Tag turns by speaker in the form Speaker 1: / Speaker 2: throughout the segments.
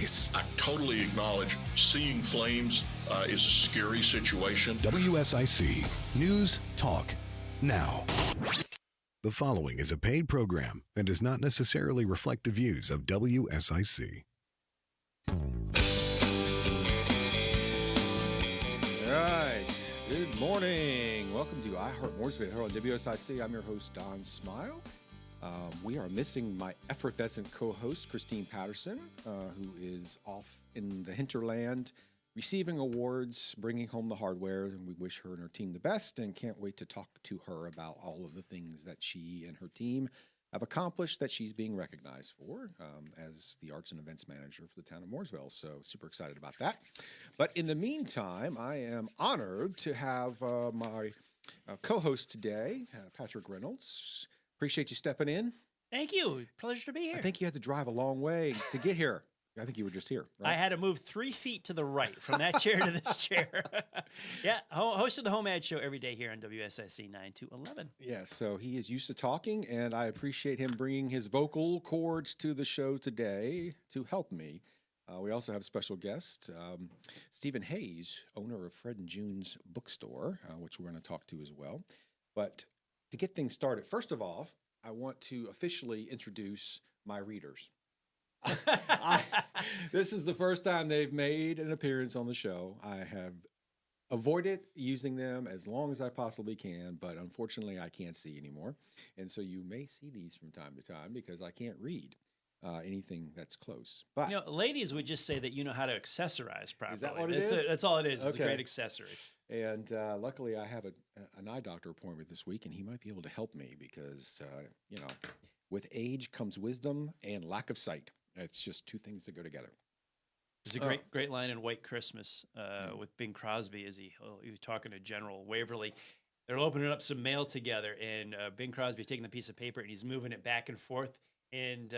Speaker 1: face.
Speaker 2: I totally acknowledge seeing flames is a scary situation.
Speaker 1: WSIC News Talk Now. The following is a paid program and does not necessarily reflect the views of WSIC.
Speaker 3: All right. Good morning. Welcome to Heart Mooresville here on WSIC. I'm your host, Don Smyle. We are missing my effervescent co-host, Christine Patterson, who is off in the hinterland receiving awards, bringing home the hardware, and we wish her and her team the best and can't wait to talk to her about all of the things that she and her team have accomplished that she's being recognized for as the Arts and Events Manager for the town of Mooresville. So super excited about that. But in the meantime, I am honored to have my co-host today, Patrick Reynolds. Appreciate you stepping in.
Speaker 4: Thank you. Pleasure to be here.
Speaker 3: I think you had to drive a long way to get here. I think you were just here, right?
Speaker 4: I had to move 3 feet to the right from that chair to this chair. Yeah, host of the Home Ad Show every day here on WSIC 9 to 11.
Speaker 3: Yeah, so he is used to talking, and I appreciate him bringing his vocal cords to the show today to help me. We also have a special guest, Stephen Hayes, owner of Fred and June's Bookstore, which we're going to talk to as well. But to get things started, first of all, I want to officially introduce my readers. This is the first time they've made an appearance on the show. I have avoided using them as long as I possibly can, but unfortunately I can't see anymore. And so you may see these from time to time because I can't read anything that's close. But
Speaker 4: ladies would just say that you know how to accessorize properly.
Speaker 3: Is that what it is?
Speaker 4: That's all it is. It's
Speaker 3: Okay.
Speaker 4: a great accessory.
Speaker 3: And luckily I have an eye doctor appointment this week, and he might be able to help me because, with age comes wisdom and lack of sight. It's just two things that go together.
Speaker 4: There's a great line in White Christmas with Bing Crosby as he was talking to General Waverly. They're opening up some mail together, and Bing Crosby taking the piece of paper and he's moving it back and forth. And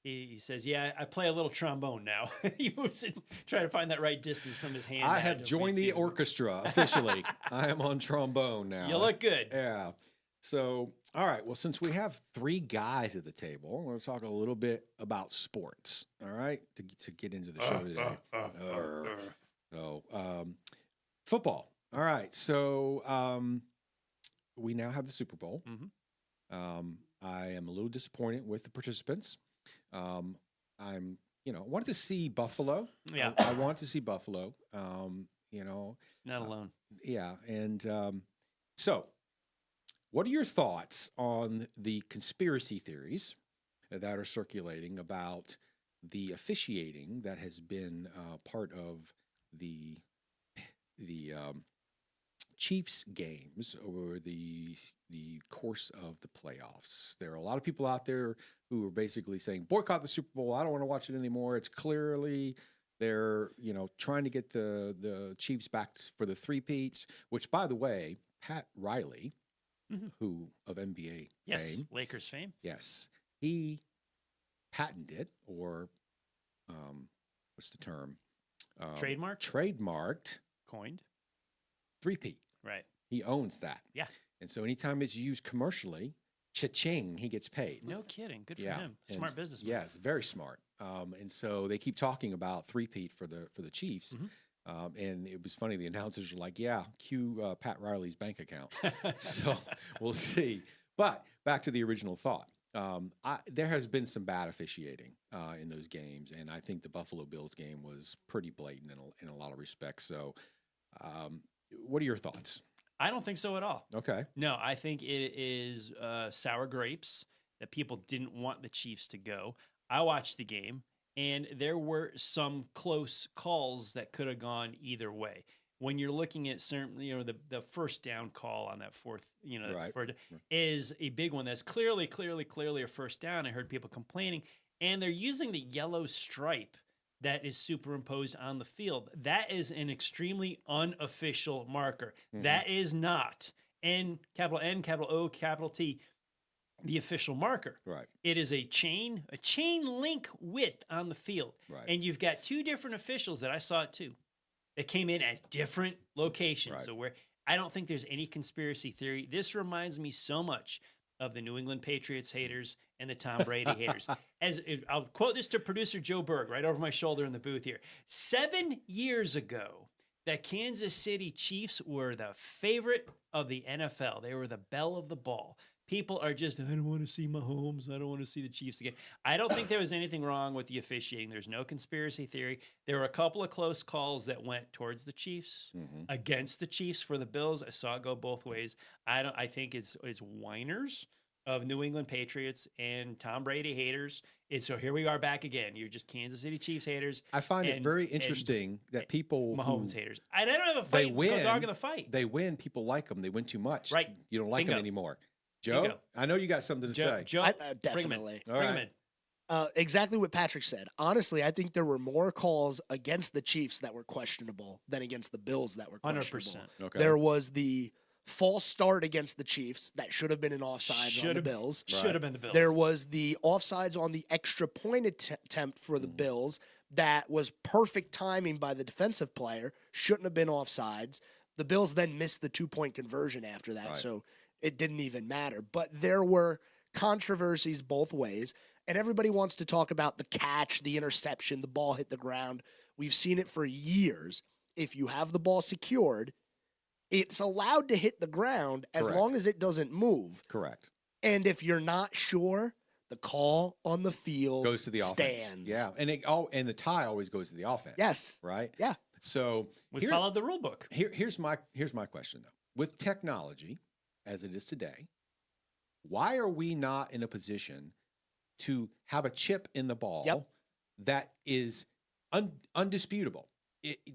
Speaker 4: he says, "Yeah, I play a little trombone now." He moves it, trying to find that right distance from his hand.
Speaker 3: I have joined the orchestra officially. I am on trombone now.
Speaker 4: You look good.
Speaker 3: Yeah. So, all right. Well, since we have three guys at the table, we're going to talk a little bit about sports. All right, to get into the show today. So, football. All right. So, we now have the Super Bowl.
Speaker 4: Mm-hmm.
Speaker 3: I am a little disappointed with the participants. I wanted to see Buffalo.
Speaker 4: Yeah.
Speaker 3: I want to see Buffalo.
Speaker 4: Not alone.
Speaker 3: Yeah. And so, what are your thoughts on the conspiracy theories that are circulating about the officiating that has been part of the Chiefs games over the course of the playoffs? There are a lot of people out there who are basically saying, boycott the Super Bowl. I don't want to watch it anymore. It's clearly they're, trying to get the Chiefs back for the three-peats, which, by the way, Pat Riley, who of NBA fame.
Speaker 4: Lakers fame.
Speaker 3: Yes. He patented, or what's the term? Trademarked.
Speaker 4: Coined.
Speaker 3: Three-peat.
Speaker 4: Right.
Speaker 3: He owns that.
Speaker 4: Yeah.
Speaker 3: And so anytime it's used commercially, cha-ching, he gets paid.
Speaker 4: No kidding. Good for him. Smart businessman.
Speaker 3: Yes, very smart. And so they keep talking about three-peat for the Chiefs.
Speaker 4: Mm-hmm.
Speaker 3: And it was funny. The announcers were like, yeah, cue Pat Riley's bank account. So we'll see. But back to the original thought. There has been some bad officiating in those games. And I think the Buffalo Bills game was pretty blatant in a lot of respects. So what are your thoughts?
Speaker 4: I don't think so at all.
Speaker 3: Okay.
Speaker 4: No, I think it is sour grapes that people didn't want the Chiefs to go. I watched the game, and there were some close calls that could have gone either way. When you're looking at certain, the first down call on that fourth, is a big one. That's clearly a first down. I heard people complaining, and they're using the yellow stripe that is superimposed on the field. That is an extremely unofficial marker. Mm-hmm. That is not N, capital O, capital T, the official marker.
Speaker 3: Right.
Speaker 4: It is a chain link width on the field.
Speaker 3: Right.
Speaker 4: And you've got two different officials that I saw it too, that came in at different locations.
Speaker 3: Right.
Speaker 4: So I don't think there's any conspiracy theory. This reminds me so much of the New England Patriots haters and the Tom Brady haters. I'll quote this to producer Joe Berg right over my shoulder in the booth here. 7 years ago, the Kansas City Chiefs were the favorite of the NFL. They were the belle of the ball. People are just, I don't want to see Mahomes. I don't want to see the Chiefs again. I don't think there was anything wrong with the officiating. There's no conspiracy theory. There were a couple of close calls that went towards the Chiefs, against the Chiefs for the Bills. I saw it go both ways. I think it's whiners of New England Patriots and Tom Brady haters. And so here we are back again. You're just Kansas City Chiefs haters.
Speaker 3: I find it very interesting that people
Speaker 4: Mahomes haters. I don't have a fight.
Speaker 3: They win.
Speaker 4: Go dog in the fight.
Speaker 3: They win. People like them. They win too much.
Speaker 4: Right.
Speaker 3: You don't like them anymore. Joe,
Speaker 4: Bingo.
Speaker 3: I know you got something to say.
Speaker 4: Joe,
Speaker 5: Definitely.
Speaker 3: All
Speaker 4: Bring
Speaker 3: right.
Speaker 4: him in.
Speaker 5: Exactly what Patrick said. Honestly, I think there were more calls against the Chiefs that were questionable than against the Bills that were questionable.
Speaker 4: 100%.
Speaker 3: Okay.
Speaker 5: There was the false start against the Chiefs that should have been an offsides on the Bills.
Speaker 4: Should have been the Bills.
Speaker 5: There was the offsides on the extra point attempt for the Bills that was perfect timing by the defensive player. Shouldn't have been offsides. The Bills then missed the 2-point conversion after that, so it didn't even matter. But there were controversies both ways, and everybody wants to talk about the catch, the interception, the ball hit the ground. We've seen it for years. If you have the ball secured, it's allowed to hit the ground as
Speaker 3: Correct.
Speaker 5: long as it doesn't move.
Speaker 3: Correct.
Speaker 5: And if you're not sure, the call on the field
Speaker 3: Goes to the offense.
Speaker 5: stands.
Speaker 3: Yeah, and the tie always goes to the offense.
Speaker 5: Yes.
Speaker 3: Right.
Speaker 5: Yeah.
Speaker 3: So
Speaker 4: We followed the rule book.
Speaker 3: Here's my question though. With technology as it is today, why are we not in a position to have a chip in the ball that is undisputable?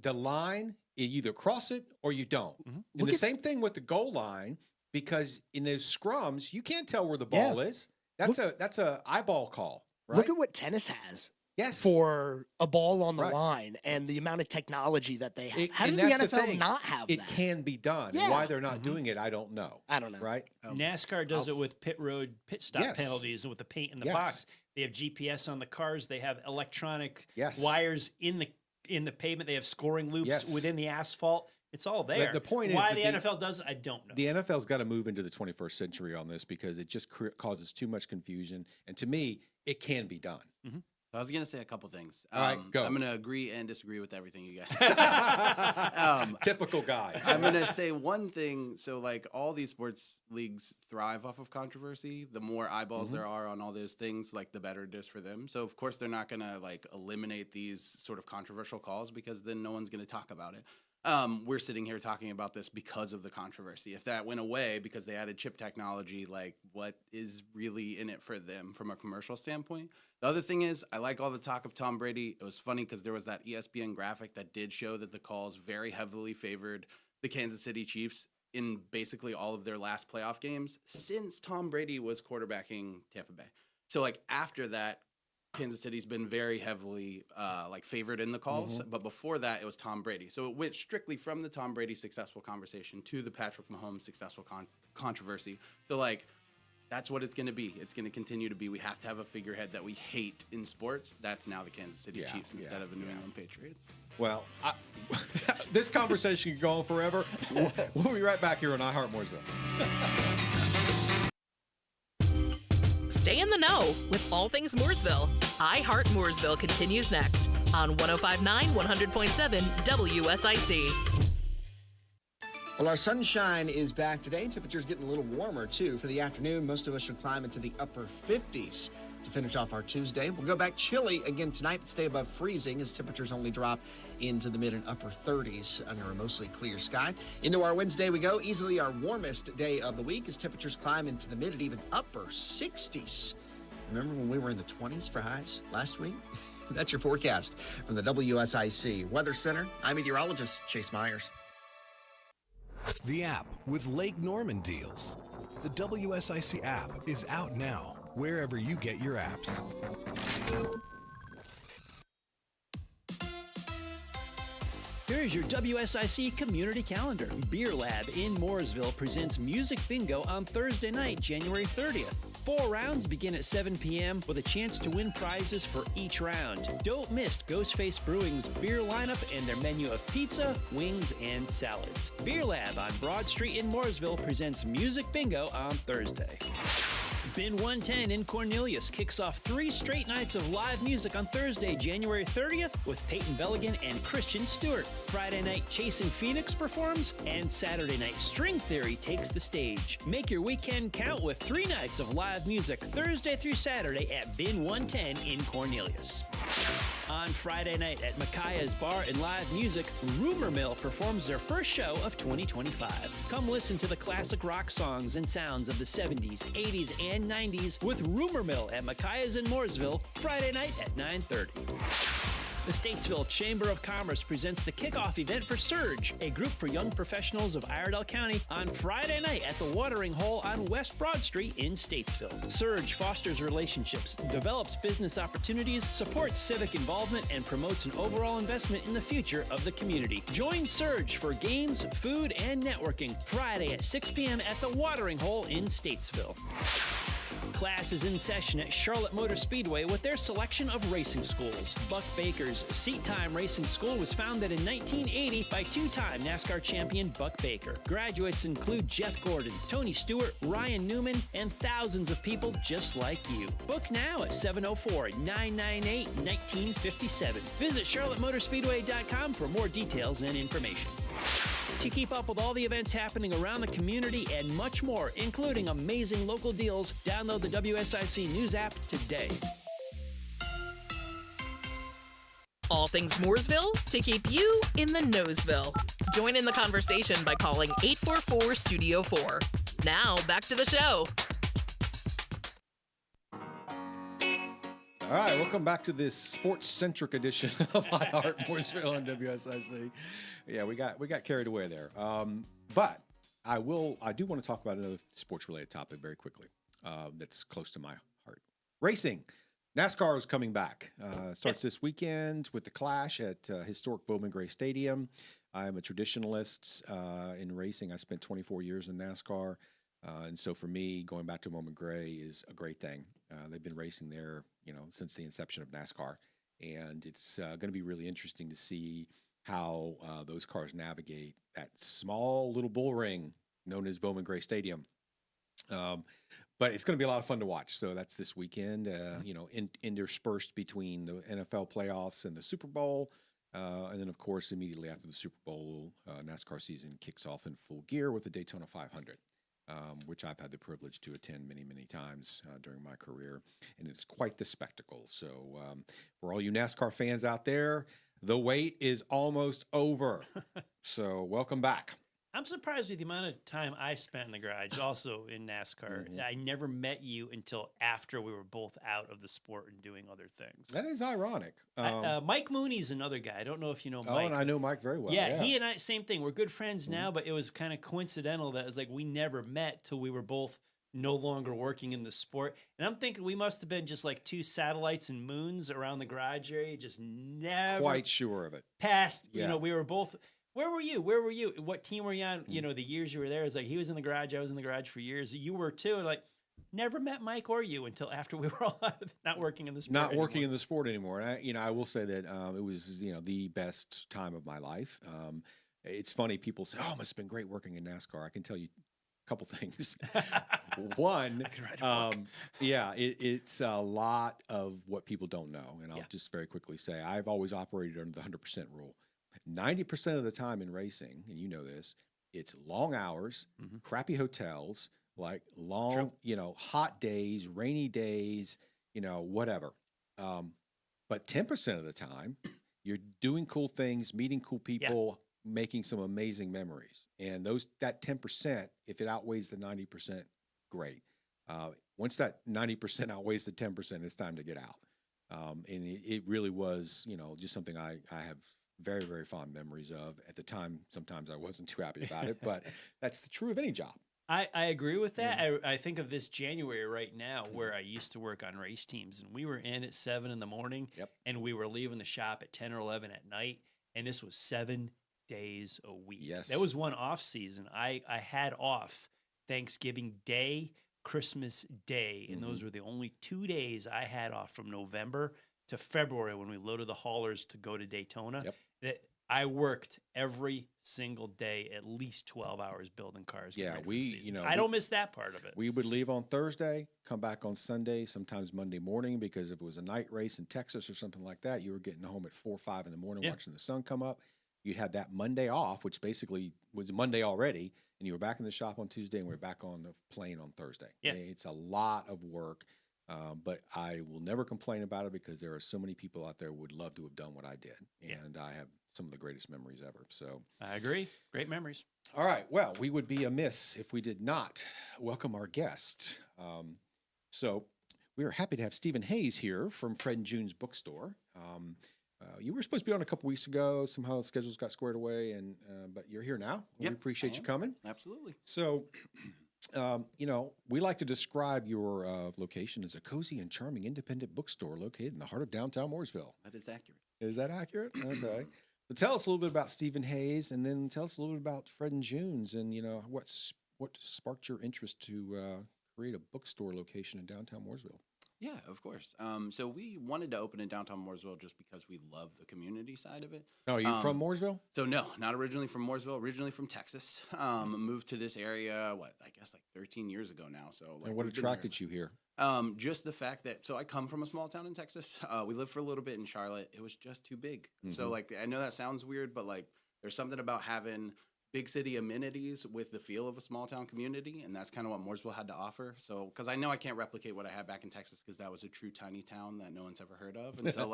Speaker 3: The line, you either cross it or you don't. And the same thing with the goal line, because in those scrums, you can't tell where the ball is. That's a eyeball call, right?
Speaker 5: Look at what tennis has.
Speaker 3: Yes.
Speaker 5: For a ball on the line and the amount of technology that they have. How does the NFL not have that?
Speaker 3: It can be done.
Speaker 5: Yeah.
Speaker 3: Why they're not doing it, I don't know.
Speaker 5: I don't know.
Speaker 3: Right?
Speaker 4: NASCAR does it with pit stop
Speaker 3: Yes.
Speaker 4: penalties with the paint in the
Speaker 3: Yes.
Speaker 4: box. They have GPS on the cars. They have electronic
Speaker 3: Yes.
Speaker 4: wires in the pavement. They have scoring loops
Speaker 3: Yes.
Speaker 4: within the asphalt. It's all there.
Speaker 3: The point is
Speaker 4: why
Speaker 3: that
Speaker 4: the
Speaker 3: the-
Speaker 4: NFL does it, I don't know.
Speaker 3: The NFL's got to move into the 21st century on this because it just causes too much confusion. And to me, it can be done.
Speaker 6: I was going to say a couple things.
Speaker 3: All right, go.
Speaker 6: I'm going to agree and disagree with everything you guys
Speaker 3: Typical guy.
Speaker 6: I'm going to say one thing. So, like, all these sports leagues thrive off of controversy. The more eyeballs there are on all those things, like, the better it is for them. So, of course, they're not going to, like, eliminate these sort of controversial calls because then no one's going to talk about it. We're sitting here talking about this because of the controversy. If that went away because they added chip technology, like, what is really in it for them from a commercial standpoint? The other thing is, I like all the talk of Tom Brady. It was funny because there was that ESPN graphic that did show that the calls very heavily favored the Kansas City Chiefs in basically all of their last playoff games since Tom Brady was quarterbacking Tampa Bay. So, like, after that, Kansas City's been very heavily favored in the calls, but before that, it was Tom Brady. So it went strictly from the Tom Brady successful conversation to the Patrick Mahomes successful controversy. So, like, that's what it's going to be. It's going to continue to be. We have to have a figurehead that we hate in sports. That's now the Kansas City Chiefs instead of the New England Patriots.
Speaker 3: Well, this conversation can go on forever. We'll be right back here on iHeart Mooresville.
Speaker 7: Stay in the know with all things Mooresville. Heart Mooresville continues next on 105.9, 100.7 WSIC.
Speaker 8: Well, our sunshine is back today. Temperatures getting a little warmer, too. For the afternoon, most of us should climb into the upper 50s to finish off our Tuesday. We'll go back chilly again tonight, but stay above freezing as temperatures only drop into the mid and upper 30s under a mostly clear sky. Into our Wednesday we go, easily our warmest day of the week as temperatures climb into the mid and even upper 60s. Remember when we were in the 20s for highs last week? That's your forecast from the WSIC Weather Center. I'm meteorologist Chase Myers.
Speaker 1: The app with Lake Norman deals. The WSIC app is out now, wherever you get your apps.
Speaker 9: Here's your WSIC community calendar. Beer Lab in Mooresville presents Music Bingo on Thursday night, January 30th. 4 rounds begin at 7 p.m. with a chance to win prizes for each round. Don't miss Ghostface Brewing's beer lineup and their menu of pizza, wings, and salads. Beer Lab on Broad Street in Mooresville presents Music Bingo on Thursday. Bin 110 in Cornelius kicks off 3 straight nights of live music on Thursday, January 30th with Peyton Belligan and Christian Stewart. Friday night, Chasing Phoenix performs, and Saturday night, String Theory takes the stage. Make your weekend count with 3 nights of live music Thursday through Saturday at Bin 110 in Cornelius. On Friday night at Micaiah's Bar and Live Music, Rumor Mill performs their first show of 2025. Come listen to the classic rock songs and sounds of the 70s, 80s, and 90s with Rumor Mill at Micaiah's in Mooresville, Friday night at 9:30. The Statesville Chamber of Commerce presents the kickoff event for Surge, a group for young professionals of Iredell County, on Friday night at the Watering Hole on West Broad Street in Statesville. Surge fosters relationships, develops business opportunities, supports civic involvement, and promotes an overall investment in the future of the community. Join Surge for games, food, and networking Friday at 6 p.m. at the Watering Hole in Statesville. Class is in session at Charlotte Motor Speedway with their selection of racing schools. Buck Baker's Seat Time Racing School was founded in 1980 by 2-time NASCAR champion Buck Baker. Graduates include Jeff Gordon, Tony Stewart, Ryan Newman, and thousands of people just like you. Book now at 704-998-1957. Visit charlottemotorspeedway.com for more details and information. To keep up with all the events happening around the community and much more, including amazing local deals, download the WSIC News app today.
Speaker 7: All things Mooresville to keep you in the Noseville. Join in the conversation by calling 844-STUDIO-4. Now, back to the show.
Speaker 3: All right, welcome back to this sports-centric edition of I Heart Mooresville on WSIC. Yeah, we got carried away there. But I do want to talk about another sports-related topic very quickly that's close to my heart. Racing. NASCAR is coming back. Starts this weekend with the Clash at historic Bowman Gray Stadium. I am a traditionalist in racing. I spent 24 years in NASCAR. And so for me, going back to Bowman Gray is a great thing. They've been racing there, since the inception of NASCAR. And it's going to be really interesting to see how those cars navigate that small little bull ring known as Bowman Gray Stadium. But it's going to be a lot of fun to watch. So that's this weekend, interspersed between the NFL playoffs and the Super Bowl. And then, of course, immediately after the Super Bowl, NASCAR season kicks off in full gear with the Daytona 500. Which I've had the privilege to attend many, many times during my career. And it's quite the spectacle. So for all you NASCAR fans out there, the wait is almost over. So welcome back.
Speaker 4: I'm surprised with the amount of time I spent in the garage, also in NASCAR. Mm-hmm. I never met you until after we were both out of the sport and doing other things.
Speaker 3: That is ironic.
Speaker 4: Mike Mooney's another guy. I don't know if you know Mike.
Speaker 3: Oh, and I know Mike very well.
Speaker 4: Yeah, he and I, same thing. We're good friends now, but it was kind of coincidental that it was like we never met till we were both no longer working in the sport. And I'm thinking we must have been just like 2 satellites and moons around the garage area, just never
Speaker 3: quite sure of it.
Speaker 4: Passed. Yeah. We were both. Where were you? What team were you on? The years you were there, it's like he was in the garage, I was in the garage for years. You were too. Like, never met Mike or you until after we were all not working in the sport.
Speaker 3: Not working in the sport anymore. And I will say that it was the best time of my life. It's funny, people say, "Oh, it must have been great working in NASCAR." I can tell you a couple things. One,
Speaker 4: I could write a book.
Speaker 3: It's a lot of what people don't know, and I'll just very quickly say I've always operated under the 100% rule. 90% of the time in racing, and you know this, it's long hours, crappy hotels, like long, hot days, rainy days, whatever. But 10% of the time, you're doing cool things, meeting cool people, making some amazing memories. And that 10%, if it outweighs the 90%, great. Once that 90% outweighs the 10%, it's time to get out. And it really was, just something I have very, very fond memories of. At the time, sometimes I wasn't too happy about it, but that's true of any job.
Speaker 4: I agree with that. I think of this January right now where I used to work on race teams, and we were in at 7 in the morning, and we were leaving the shop at 10 or 11 at night, and this was 7 days a week.
Speaker 3: Yes.
Speaker 4: That was one off season. I had off Thanksgiving Day, Christmas Day, and those were the only 2 days I had off from November to February when we loaded the haulers to go to Daytona. I worked every single day, at least 12 hours building cars. getting
Speaker 3: Yeah,
Speaker 4: ready for the season. I
Speaker 3: we-
Speaker 4: don't miss that part of it.
Speaker 3: We would leave on Thursday, come back on Sunday, sometimes Monday morning, because if it was a night race in Texas or something like that, you were getting home at 4 or 5 in the morning
Speaker 4: Yeah.
Speaker 3: watching the sun come up. You'd have that Monday off, which basically was Monday already, and you were back in the shop on Tuesday, and we were back on the plane on Thursday.
Speaker 4: Yeah.
Speaker 3: It's a lot of work, but I will never complain about it because there are so many people out there who would love to have done what I did, and I have some of the greatest memories ever. So
Speaker 4: I agree. Great memories.
Speaker 3: all right. Well, we would be amiss if we did not welcome our guest. So we are happy to have Stephen Hayes here from Fred and June's Bookstore. You were supposed to be on a couple weeks ago. Somehow the schedules got squared away, but you're here now.
Speaker 6: Yep,
Speaker 3: We appreciate
Speaker 6: I
Speaker 3: you
Speaker 6: am.
Speaker 3: coming.
Speaker 6: Absolutely.
Speaker 3: So, we like to describe your location as a cozy and charming independent bookstore located in the heart of downtown Mooresville.
Speaker 6: That is accurate.
Speaker 3: Is that accurate? Okay. So tell us a little bit about Stephen Hayes, and then tell us a little bit about Fred and June's, and what sparked your interest to create a bookstore location in downtown Mooresville.
Speaker 6: Yeah, of course. So we wanted to open in downtown Mooresville just because we love the community side of it.
Speaker 3: Oh, are you from Mooresville?
Speaker 6: So no, not originally from Mooresville. Originally from Texas. Moved to this area, I guess like 13 years ago now. So
Speaker 3: And what
Speaker 6: we've been here.
Speaker 3: attracted you here?
Speaker 6: Just the fact that, so I come from a small town in Texas. We lived for a little bit in Charlotte. It was just too big. So I know that sounds weird, but there's something about having big city amenities with the feel of a small town community, and that's kind of what Mooresville had to offer. So, because I know I can't replicate what I had back in Texas, because that was a true tiny town that no one's ever heard of, and so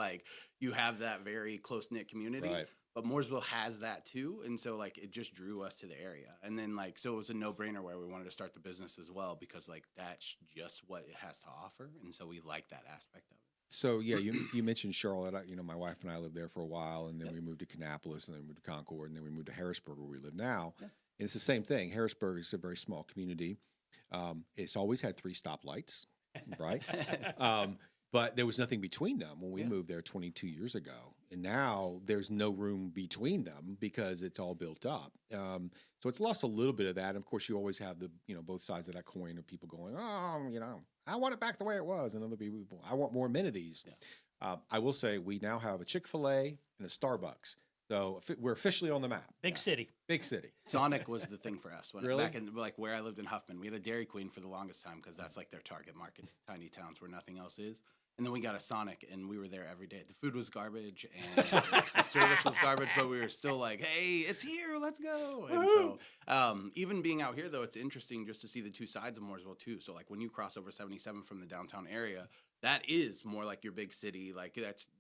Speaker 6: you have that very close knit community.
Speaker 3: Right.
Speaker 6: But Mooresville has that too, and so it just drew us to the area, and then so it was a no brainer where we wanted to start the business as well, because that's just what it has to offer, and so we like that aspect of it.
Speaker 3: So yeah, you mentioned Charlotte. My wife and I lived there for a while, and then we moved to Kannapolis, and then we moved to Concord, and then we moved to Harrisburg, where we live now.
Speaker 6: Yeah.
Speaker 3: And it's the same thing. Harrisburg is a very small community. It's always had 3 stoplights, right? But there was nothing between them when we moved there 22 years ago. And now there's no room between them because it's all built up. So it's lost a little bit of that. And of course, you always have the, both sides of that coin of people going, I want it back the way it was. And other people, I want more amenities. Yeah. I will say we now have a Chick-fil-A and a Starbucks. So we're officially on the map.
Speaker 4: Big city.
Speaker 3: Big city.
Speaker 6: Sonic was the thing for us.
Speaker 3: Really?
Speaker 6: Back in where I lived in Huffman, we had a Dairy Queen for the longest time because that's their target market, tiny towns where nothing else is. And then we got a Sonic, and we were there every day. The food was garbage, and the service was garbage, but we were still hey, it's here, let's go. And so even being out here, though, it's interesting just to see the two sides of Mooresville, too. So, when you cross over 77 from the downtown area, that is more like your big city.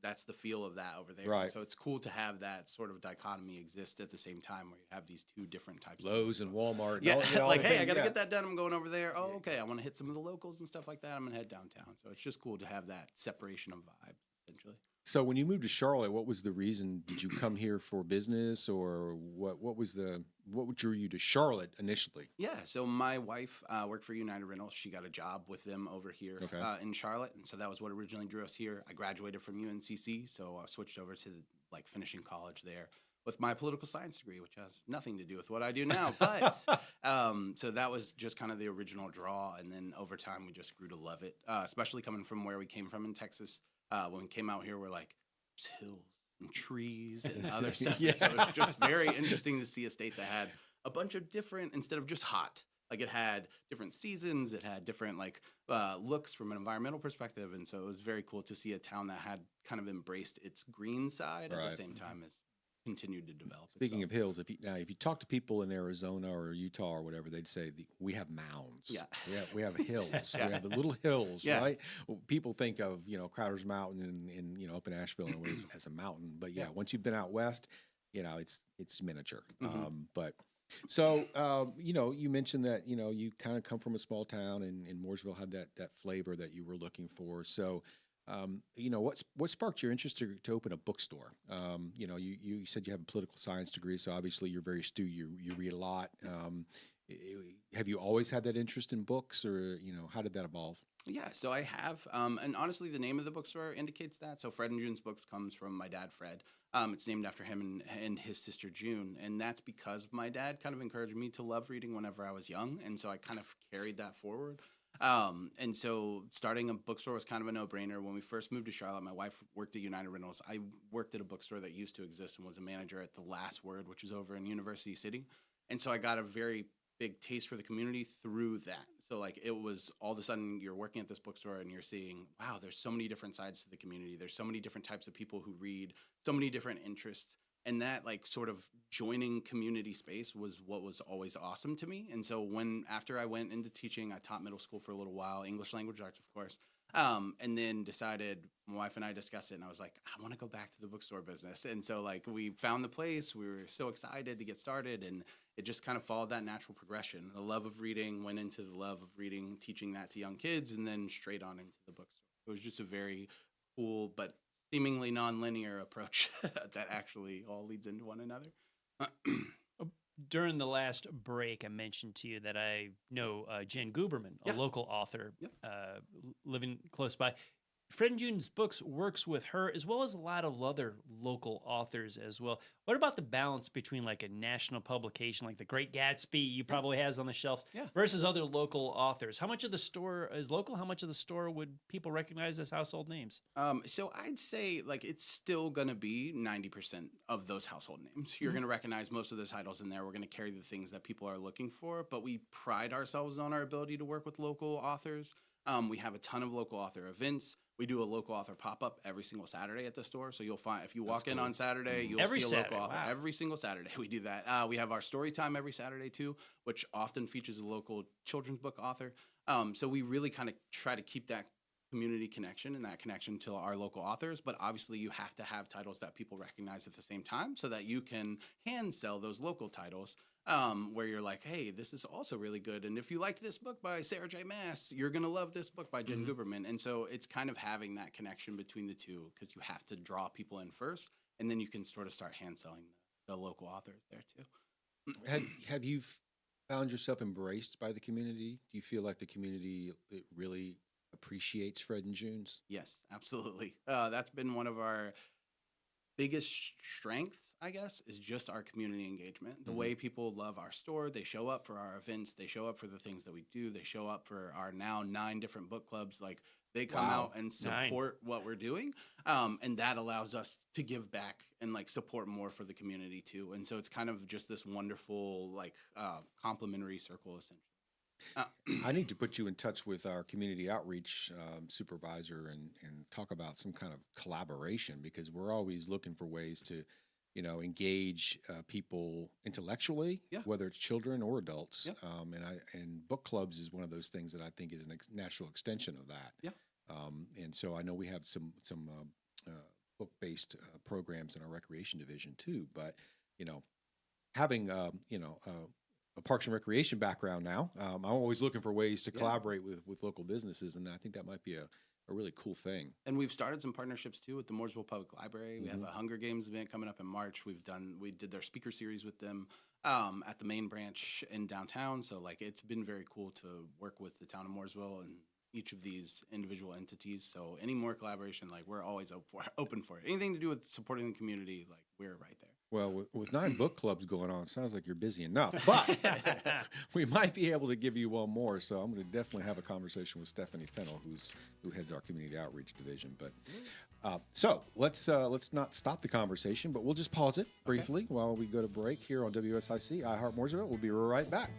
Speaker 6: That's the feel of that over there.
Speaker 3: Right.
Speaker 6: And so it's cool to have that sort of dichotomy exist at the same time where you have these two different types
Speaker 3: Lowe's
Speaker 6: of
Speaker 3: and Walmart. And
Speaker 6: yeah,
Speaker 3: all the
Speaker 6: hey,
Speaker 3: things,
Speaker 6: I got to get that done. I'm going over there. Oh, okay. I want to hit some of the locals and stuff like that. I'm going to head downtown. So it's just cool to have that separation of vibes, essentially.
Speaker 3: So when you moved to Charlotte, what was the reason? Did you come here for business, or what drew you to Charlotte initially?
Speaker 6: Yeah, so my wife worked for United Reynolds. She got a job with them over here in Charlotte, and so that was what originally drew us here. I graduated from UNCC, so I switched over to finishing college there with my political science degree, which has nothing to do with what I do now. But so that was just kind of the original draw, and then over time we just grew to love it, especially coming from where we came from in Texas. When we came out here, we're there's hills and trees and other stuff.
Speaker 3: Yeah.
Speaker 6: So it was just very interesting to see a state that had a bunch of different, instead of just hot, it had different seasons, it had different looks from an environmental perspective. And so it was very cool to see a town that had kind of embraced its green side at the same time as continued to develop.
Speaker 3: Speaking of hills, if you talk to people in Arizona or Utah or whatever, they'd say we have mounds.
Speaker 6: Yeah,
Speaker 3: we have hills. We have the little hills, right? Well, people think of Crowder's Mountain in up in Asheville as a mountain, but once you've been out west, it's miniature.
Speaker 6: Mm-hmm.
Speaker 3: But so you mentioned that you kind of come from a small town, and Mooresville had that flavor that you were looking for. So. What sparked your interest to open a bookstore? You said you have a political science degree, so obviously you're very astute. You read a lot. Have you always had that interest in books, or how did that evolve?
Speaker 6: Yeah, so I have, and honestly, the name of the bookstore indicates that. So Fred and June's Books comes from my dad, Fred. It's named after him and his sister June, and that's because my dad kind of encouraged me to love reading whenever I was young, and so I kind of carried that forward. And so starting a bookstore was kind of a no-brainer. When we first moved to Charlotte, my wife worked at United Reynolds. I worked at a bookstore that used to exist and was a manager at The Last Word, which is over in University City. And so I got a very big taste for the community through that. So like it was all of a sudden you're working at this bookstore and you're seeing, wow, there's so many different sides to the community. There's so many different types of people who read, so many different interests. And that like sort of joining community space was what was always awesome to me. And so after I went into teaching, I taught middle school for a little while, English language arts, of course. And then decided, my wife and I discussed it, and I was like, I want to go back to the bookstore business. And so like we found the place, we were so excited to get started, and it just kind of followed that natural progression. The love of reading went into the love of reading, teaching that to young kids, and then straight on into the bookstore. It was just a very cool but seemingly nonlinear approach that actually all leads into one another.
Speaker 4: During the last break, I mentioned to you that I know Jen Guberman, a local author living close by. Fred and June's Books works with her as well as a lot of other local authors as well. What about the balance between like a national publication like The Great Gatsby you probably has on the shelves versus other local authors? How much of the store is local? How much of the store would people recognize as household names?
Speaker 6: So I'd say like it's still going to be 90% of those household names. You're going to recognize most of the titles in there. We're going to carry the things that people are looking for, but we pride ourselves on our ability to work with local authors. We have a ton of local author events. We do a local author pop-up every single Saturday at the store. So you'll find, if you walk in on Saturday, you'll see a local author. Wow. Every single Saturday we do that. We have our story time every Saturday too, which often features a local children's book author. So we really kind of try to keep that community connection and that connection to our local authors. But obviously you have to have titles that people recognize at the same time so that you can hand sell those local titles. Where you're like, hey, this is also really good. And if you liked this book by Sarah J. Maas, you're going to love this book by Jen Guberman. And so it's kind of having that connection between the two because you have to draw people in first, and then you can sort of start hand selling the local authors there too.
Speaker 3: Have you found yourself embraced by the community? Do you feel like the community really appreciates Fred and June's?
Speaker 6: Yes, absolutely. That's been one of our biggest strengths, I guess, is just our community engagement. The way people love our store, they show up for our events, they show up for the things that we do, they show up for our now 9 different book clubs. Like they come out and support what we're doing. And that allows us to give back and like support more for the community too. And so it's kind of just this wonderful like complementary circle essentially.
Speaker 3: I need to put you in touch with our community outreach supervisor and talk about some kind of collaboration because we're always looking for ways to, engage people intellectually, whether it's children or adults. And book clubs is one of those things that I think is a natural extension of that. And so I know we have some book-based programs in our recreation division too. But having a Parks and Recreation background now. I'm always looking for ways to collaborate with local businesses, and I think that might be a really cool thing.
Speaker 6: And we've started some partnerships too with the Mooresville Public Library. We have a Hunger Games event coming up in March. We did their speaker series with them at the main branch in downtown. So like it's been very cool to work with the town of Mooresville and each of these individual entities. So any more collaboration, like we're always open for it. Anything to do with supporting the community, like we're right there.
Speaker 3: Well, with 9 book clubs going on, it sounds like you're busy enough. But we might be able to give you one more. So I'm going to definitely have a conversation with Stephanie Fennell, who heads our community outreach division. But so let's not stop the conversation, but we'll just pause it briefly while we go to break here on WSIC, Heart Mooresville. We'll be right back.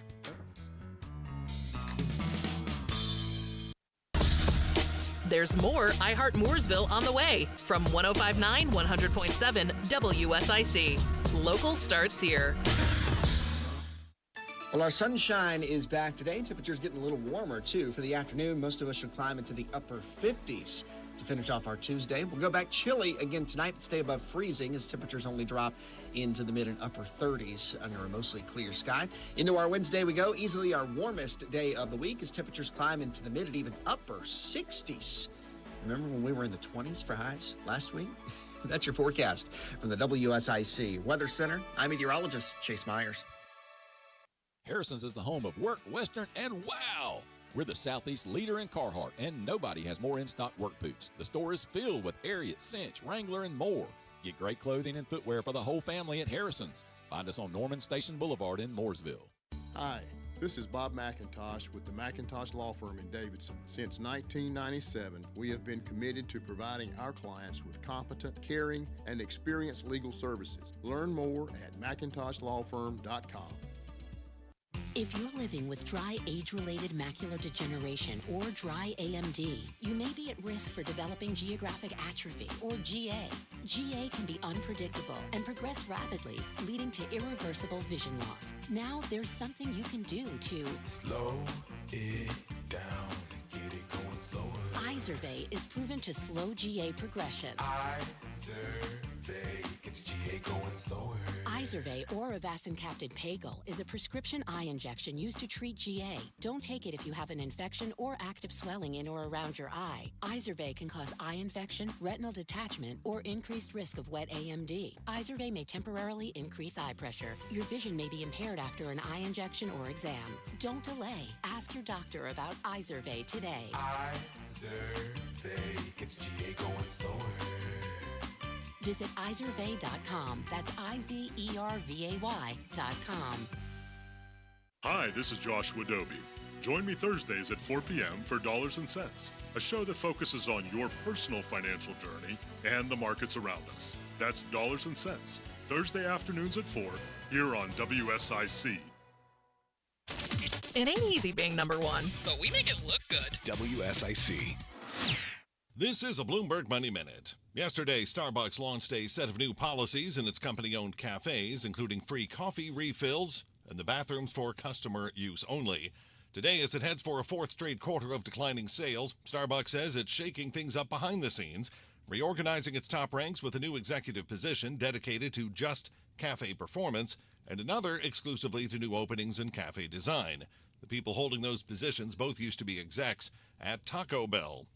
Speaker 7: There's more Heart Mooresville on the way from 105.9 100.7 WSIC. Local starts here.
Speaker 8: Well, our sunshine is back today. Temperatures getting a little warmer, too. For the afternoon, most of us should climb into the upper 50s to finish off our Tuesday. We'll go back chilly again tonight, but stay above freezing as temperatures only drop into the mid and upper 30s under a mostly clear sky. Into our Wednesday we go, easily our warmest day of the week as temperatures climb into the mid and even upper 60s. Remember when we were in the 20s for highs last week? That's your forecast from the WSIC Weather Center. I'm meteorologist Chase Myers.
Speaker 10: Harrison's is the home of Work, Western, and Wow! We're the Southeast leader in Carhartt, and nobody has more in-stock work boots. The store is filled with Harriet, Cinch, Wrangler, and more. Get great clothing and footwear for the whole family at Harrison's. Find us on Norman Station Boulevard in Mooresville.
Speaker 11: Hi, This is Bob McIntosh with the McIntosh Law Firm in Davidson. Since 1997, we have been committed to providing our clients with competent, caring, and experienced legal services. Learn more at McIntoshLawFirm.com.
Speaker 12: If you're living with dry age-related macular degeneration or dry AMD, you may be at risk for developing geographic atrophy or GA. GA can be unpredictable and progress rapidly, leading to irreversible vision loss. Now there's something you can do to
Speaker 13: slow it down and get it going slower.
Speaker 12: Izervay is proven to slow GA progression.
Speaker 13: Izervay gets GA going slower.
Speaker 12: Izervay or avacincaptad pagel is a prescription eye injection used to treat GA. Don't take it if you have an infection or active swelling in or around your eye. Izervay can cause eye infection, retinal detachment, or increased risk of wet AMD. Izervay may temporarily increase eye pressure. Your vision may be impaired after an eye injection or exam. Don't delay. Ask your doctor about Izervay today.
Speaker 13: Izervay gets GA going slower.
Speaker 12: Visit Izervay.com. That's IZERVAY.com.
Speaker 14: Hi, this is Joshua Dobie. Join me Thursdays at 4 p.m. for Dollars and Cents, a show that focuses on your personal financial journey and the markets around us. That's Dollars and Cents, Thursday afternoons at 4, here on WSIC.
Speaker 7: It ain't easy being number one, but we make it look good.
Speaker 1: WSIC.
Speaker 15: This is a Bloomberg Money Minute. Yesterday, Starbucks launched a set of new policies in its company-owned cafes, including free coffee refills and the bathrooms for customer use only. Today, as it heads for a fourth straight quarter of declining sales, Starbucks says it's shaking things up behind the scenes, reorganizing its top ranks with a new executive position dedicated to just cafe performance and another exclusively to new openings in cafe design. The people holding those positions both used to be execs at Taco Bell.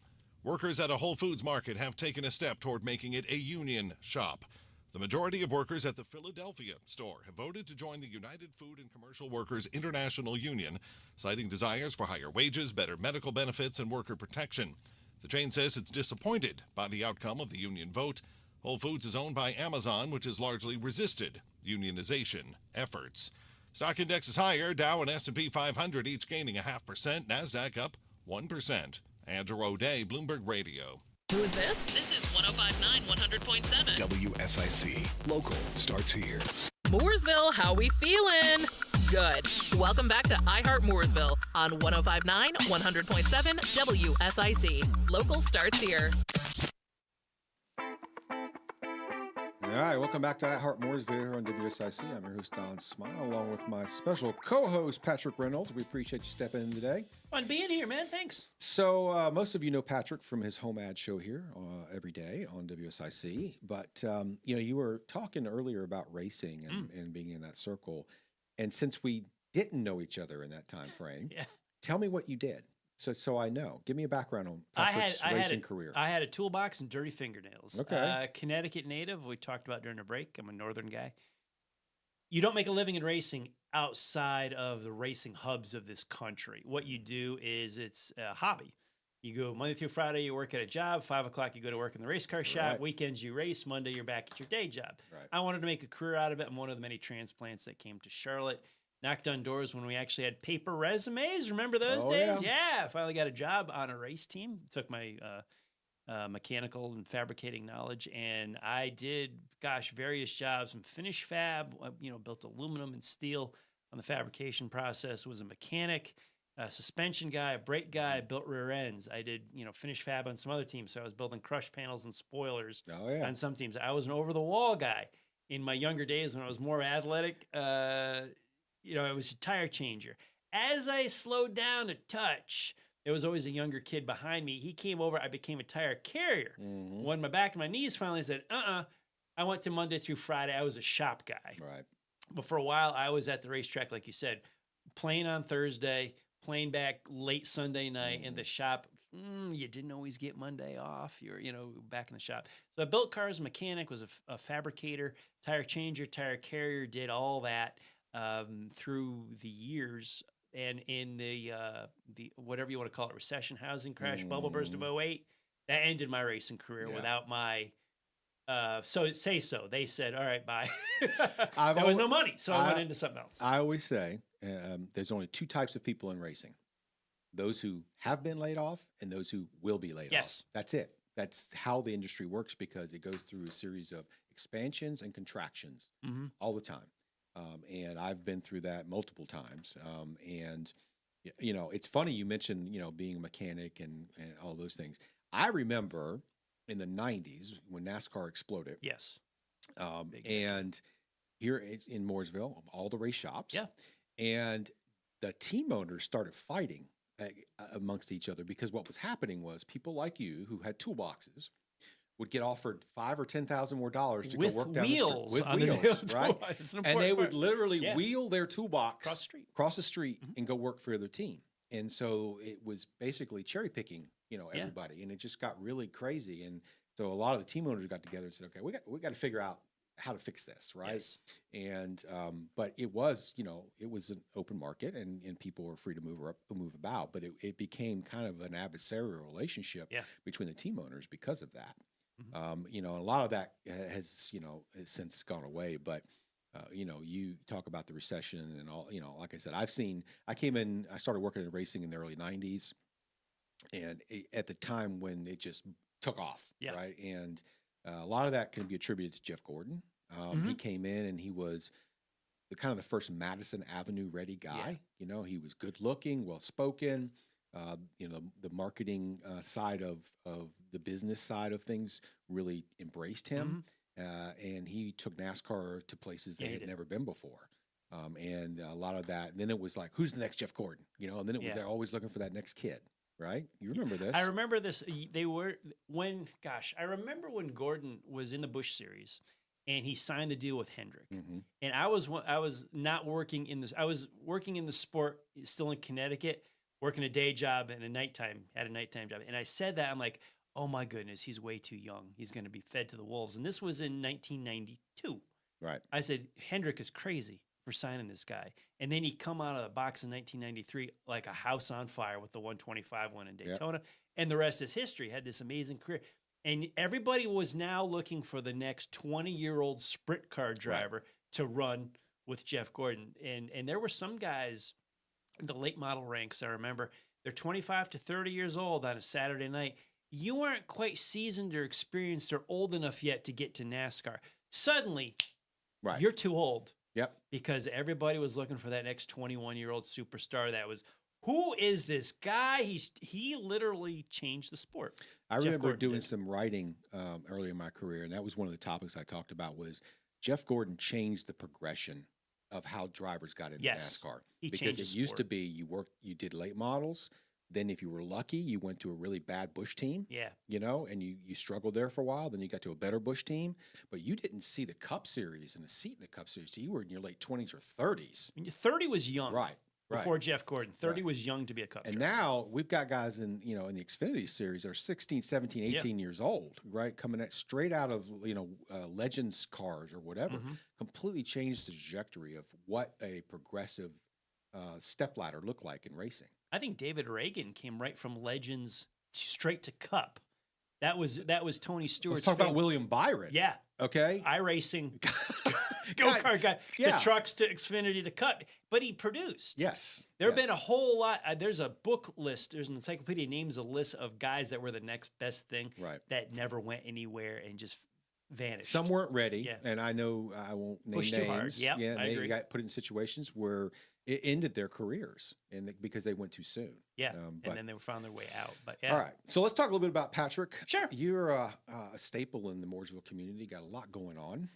Speaker 15: Workers at a Whole Foods market have taken a step toward making it a union shop. The majority of workers at the Philadelphia store have voted to join the United Food and Commercial Workers International Union, citing desires for higher wages, better medical benefits, and worker protection. The chain says it's disappointed by the outcome of the union vote. Whole Foods is owned by Amazon, which has largely resisted unionization efforts. Stock index is higher, Dow and S&P 500 each gaining 0.5%, NASDAQ up 1%. Andrew O'Day, Bloomberg Radio.
Speaker 7: Who is this? This is 105.9 100.7.
Speaker 1: WSIC. Local starts here.
Speaker 7: Mooresville, how we feeling? Good. Welcome back to iHeart Mooresville on 105.9 100.7 WSIC. Local starts here.
Speaker 3: All right, welcome back to Heart Mooresville here on WSIC. I'm your host, Don Smyle, along with my special co-host, Patrick Reynolds. We appreciate you stepping in today.
Speaker 4: Fun being here, man. Thanks.
Speaker 3: So most of you know Patrick from his home ad show here every day on WSIC. But, you were talking earlier about racing and being in that circle. And since we didn't know each other in that time frame, tell me what you did. So I know. Give me a background on Patrick's racing career.
Speaker 4: I had a toolbox and dirty fingernails.
Speaker 3: Okay.
Speaker 4: Connecticut native, we talked about during the break. I'm a northern guy. You don't make a living in racing outside of the racing hubs of this country. What you do is it's a hobby. You go Monday through Friday, you work at a job. 5 o'clock, you go to work in the race car shop.
Speaker 3: Right.
Speaker 4: Weekends, you race. Monday, you're back at your day job.
Speaker 3: Right.
Speaker 4: I wanted to make a career out of it. I'm one of the many transplants that came to Charlotte. Knocked on doors when we actually had paper resumes. Remember those days? Yeah. I finally got a job on a race team. Took my mechanical and fabricating knowledge, and I did, various jobs. From finish fab, built aluminum and steel on the fabrication process. Was a mechanic, a suspension guy, a brake guy. Built rear ends. I did, finish fab on some other teams. So I was building crush panels and spoilers on some teams. I was an over-the-wall guy in my younger days when I was more athletic. It was a tire changer. As I slowed down a touch, there was always a younger kid behind me. He came over. I became a tire carrier.
Speaker 3: Mm-hmm.
Speaker 4: When my back and my knees finally said, I went to Monday through Friday. I was a shop guy.
Speaker 3: Right.
Speaker 4: But for a while, I was at the racetrack, like you said, playing on Thursday, playing back late Sunday night in the shop. You didn't always get Monday off. You're, back in the shop. So I built cars, mechanic, was a fabricator, tire changer, tire carrier, did all that. Through the years, and in the whatever you want to call it, recession, housing crash, bubble burst of 2008, that ended my racing career without my They said, all right, bye. There was no money, so I went into something else.
Speaker 3: I always say, there's only two types of people in racing: those who have been laid off and those who will be laid off. That's it. That's how the industry works, because it goes through a series of expansions and contractions all the time. And I've been through that multiple times. And it's funny you mentioned, being a mechanic and all those things. I remember in the 90s when NASCAR exploded.
Speaker 4: Yes.
Speaker 3: And here in Mooresville, all the race shops.
Speaker 4: Yeah.
Speaker 3: And the team owners started fighting amongst each other, because what was happening was people like you who had toolboxes would get offered $5,000 or $10,000 more to go work down the street with wheels, right? And they would literally wheel their toolbox across the street and go work for their team. And so it was basically cherry picking, everybody, and it just got really crazy. And so a lot of the team owners got together and said, "Okay, we got to figure out how to fix this," right?
Speaker 4: Yes.
Speaker 3: And but it was, it was an open market, and people were free to move about. But it became kind of an adversarial relationship between the team owners because of that. A lot of that has since gone away. But you talk about the recession and all. Like I said, I started working in racing in the early '90s, and at the time when it just took off, right? And a lot of that can be attributed to Jeff Gordon. He came in and he was the first Madison Avenue ready guy. He was good looking, well spoken. The marketing side of the business side of things really embraced him, and he took NASCAR to places they had never been before. And a lot of that. And then it was like, who's the next Jeff Gordon? And then it was they're always looking for that next kid. Right? You remember this?
Speaker 4: I remember this. I remember when Gordon was in the Busch Series and he signed the deal with Hendrick. And I was not working in this. I was working in the sport, still in Connecticut, working a day job and had a nighttime job. And I said that, I'm like, oh my goodness, he's way too young. He's going to be fed to the wolves. And this was in 1992.
Speaker 3: Right.
Speaker 4: I said, Hendrick is crazy for signing this guy. And then he come out of the box in 1993 like a house on fire with the 125 one in Daytona. And the rest is history. Had this amazing career. And everybody was now looking for the next 20-year-old sprint car driver to run with Jeff Gordon. And there were some guys in the late model ranks, I remember, they're 25 to 30 years old on a Saturday night. You aren't quite seasoned or experienced or old enough yet to get to NASCAR. Suddenly, you're too old.
Speaker 3: Yep.
Speaker 4: Because everybody was looking for that next 21-year-old superstar that was, who is this guy? He literally changed the sport.
Speaker 3: I remember doing some writing early in my career, and that was one of the topics I talked about was Jeff Gordon changed the progression of how drivers got into NASCAR. Because it used to be you did late models. Then if you were lucky, you went to a really bad Busch team.
Speaker 4: Yeah.
Speaker 3: And you struggled there for a while. Then you got to a better Busch team. But you didn't see the Cup Series and a seat in the Cup Series. So you were in your late 20s or 30s.
Speaker 4: 30 was young.
Speaker 3: Right.
Speaker 4: Before Jeff Gordon. 30 was young to be a Cup driver.
Speaker 3: And now we've got guys in the Xfinity Series that are 16, 17, 18 years old, right? Coming straight out of, Legends cars or whatever. Completely changed the trajectory of what a progressive stepladder looked like in racing.
Speaker 4: I think David Reagan came right from Legends straight to Cup. That was Tony Stewart's.
Speaker 3: Let's talk about William Byron.
Speaker 4: Yeah.
Speaker 3: Okay.
Speaker 4: iRacing go-kart guy to trucks to Xfinity to Cup, but he produced.
Speaker 3: Yes.
Speaker 4: There have been a whole lot. There's a book list. There's an encyclopedia names a list of guys that were the next best thing that never went anywhere and just vanished.
Speaker 3: Some weren't ready, and I know I won't name
Speaker 4: Pushed
Speaker 3: names.
Speaker 4: Too hard. Yep,
Speaker 3: yeah,
Speaker 4: I agree.
Speaker 3: They got put in situations where it ended their careers, because they went too soon.
Speaker 4: Yeah, and then they found their way out. But
Speaker 3: all right, so let's talk a little bit about Patrick.
Speaker 4: Sure,
Speaker 3: you're a staple in the Mooresville community. Got a lot going on.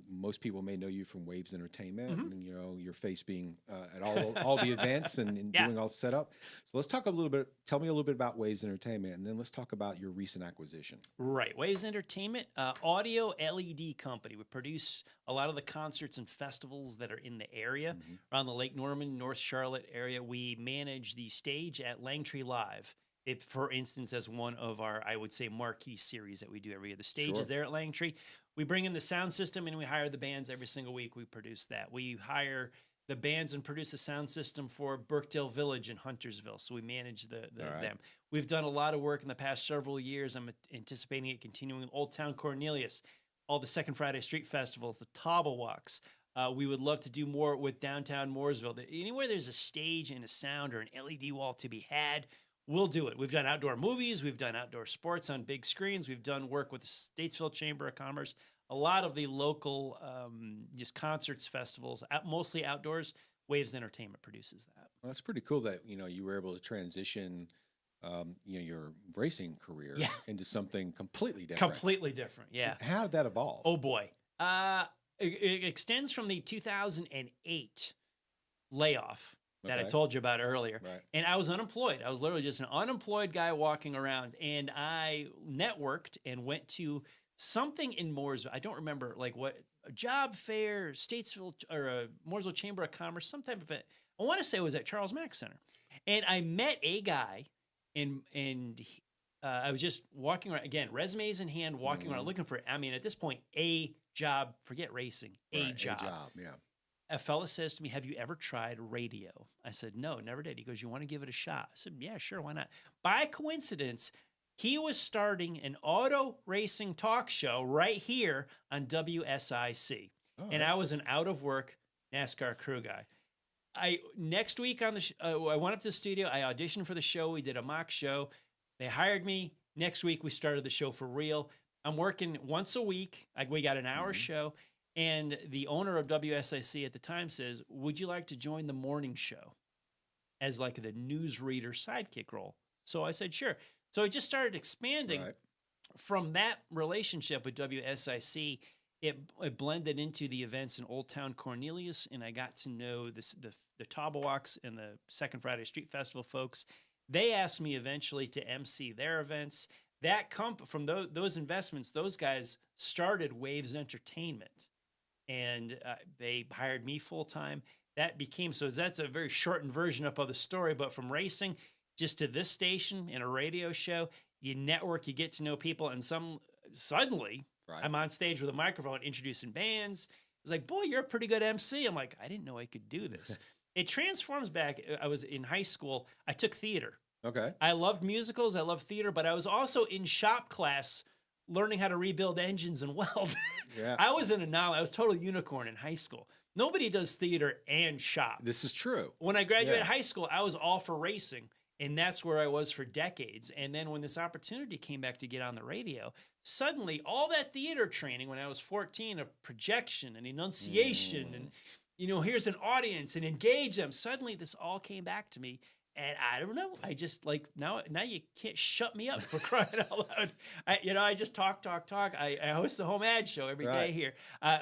Speaker 3: Most people may know you from Waves Entertainment, and your face being at all the events and doing all the setup. So let's talk a little bit. Tell me a little bit about Waves Entertainment, and then let's talk about your recent acquisition.
Speaker 4: Right, Waves Entertainment, audio LED company. We produce a lot of the concerts and festivals that are in the area around the Lake Norman, North Charlotte area. We manage the stage at Langtree Live. It, for instance, as one of our, I would say, marquee series that we do every year. The stage is there at Langtree. We bring in the sound system and we hire the bands every single week. We produce that. We hire the bands and produce the sound system for Birkdale Village in Huntersville. So we manage them. We've done a lot of work in the past several years. I'm anticipating it continuing. Old Town Cornelius, all the Second Friday Street Festivals, the Tobble Walks, We would love to do more with downtown Mooresville. Anywhere there's a stage and a sound or an LED wall to be had, we'll do it. We've done outdoor movies. We've done outdoor sports on big screens. We've done work with the Statesville Chamber of Commerce. A lot of the local just concerts, festivals, mostly outdoors. Waves Entertainment produces that.
Speaker 3: Well, that's pretty cool that, you were able to transition, your racing career into something completely different.
Speaker 4: Completely different, yeah.
Speaker 3: How did that evolve?
Speaker 4: Oh, boy. It extends from the 2008 layoff that I told you about earlier.
Speaker 3: Right.
Speaker 4: And I was unemployed. I was literally just an unemployed guy walking around. And I networked and went to something in Mooresville. I don't remember what, a job fair, Statesville, or a Mooresville Chamber of Commerce, some type of event. I want to say it was at Charles Mack Center. And I met a guy, and I was just walking around, again, resumes in hand, walking around looking for, at this point, a job, forget racing, a job.
Speaker 3: Yeah.
Speaker 4: A fella says to me, "Have you ever tried radio?" I said, "No, never did." He goes, "You want to give it a shot?" I said, "Yeah, sure, why not?" By coincidence, he was starting an auto racing talk show right here on WSIC. And I was an out-of-work NASCAR crew guy. Next week on the I went up to the studio. I auditioned for the show. We did a mock show. They hired me. Next week, we started the show for real. I'm working once a week. We got an hour show. And the owner of WSIC at the time says, "Would you like to join the morning show as like the newsreader sidekick role?" So I said, "Sure." So it just started expanding. From that relationship with WSIC. It blended into the events in Old Town Cornelius, and I got to know the Tobbawalks and the Second Friday Street Festival folks. They asked me eventually to MC their events. From those investments, those guys started Waves Entertainment, and they hired me full time. That's a very shortened version up of the story, but from racing just to this station and a radio show, you network, you get to know people, and suddenly I'm on stage with a microphone introducing bands. It's like, "Boy, you're a pretty good MC." I'm like, I didn't know I could do this. It transforms back. I was in high school. I took theater.
Speaker 3: Okay.
Speaker 4: I loved musicals. I loved theater, but I was also in shop class learning how to rebuild engines and weld.
Speaker 3: Yeah.
Speaker 4: I was in I was total unicorn in high school. Nobody does theater and shop.
Speaker 3: This is true.
Speaker 4: When I graduated high school, I was all for racing, and that's where I was for decades. And then when this opportunity came back to get on the radio, suddenly all that theater training when I was 14 of projection and enunciation and, here's an audience and engage them. Suddenly this all came back to me. And I don't know. I just now you can't shut me up for crying out loud. I just talk. I host the home ad show every day here.